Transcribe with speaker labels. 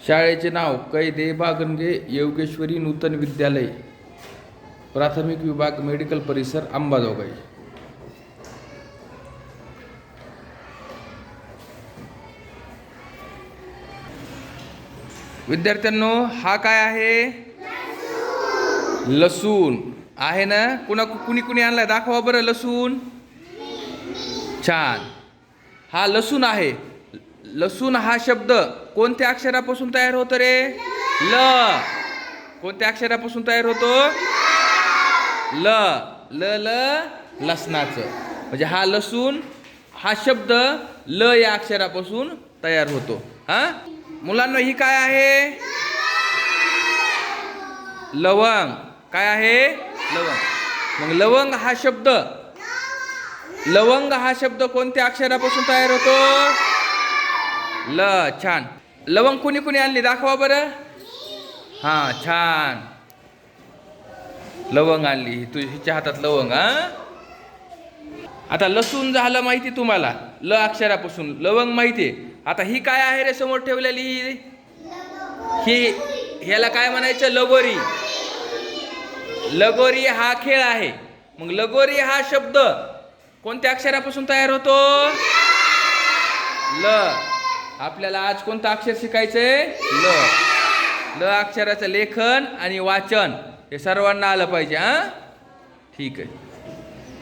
Speaker 1: शाळेचे नाव कैदे बागणगे योगेश्वरी नूतन विद्यालय, प्राथमिक विभाग, मेडिकल परिसर, अंबाजोगाई. विद्यार्थ्यांनो, हा काय आहे? लसूण आहे ना. कुणी कुणी आणलाय? दाखवा बरं लसूण. छान. हा लसूण आहे. लसूण हा शब्द कोणत्या अक्षरापासून तयार होतो रे? ल. कोणत्या अक्षरापासून तयार होतो? ल. ल ल लसणाचं. म्हणजे हा लसूण हा शब्द ल या अक्षरापासून तयार होतो. हा मुलांना, ही काय आहे? लवंग. काय आहे? लवंग. मग लवंग हा शब्द कोणत्या अक्षरापासून तयार होतो? ल. छान. लवंग कुणी कुणी आणली? दाखवा बरं. हा, छान. लवंग आणली. हिच्या हातात लवंग. हा, आता लसूण झालं माहिती तुम्हाला, ल अक्षरापासून. लवंग माहितीये. आता ही काय आहे रे समोर ठेवलेली? ह्याला काय म्हणायचं? लगोरी. लगोरी हा खेळ आहे. मग लगोरी हा शब्द कोणत्या अक्षरापासून तयार होतो? ल. आपल्याला आज कोणतं अक्षर शिकायचंय? ल. ल अक्षराचं लेखन आणि वाचन हे सर्वांना आलं पाहिजे. हा, ठीक आहे.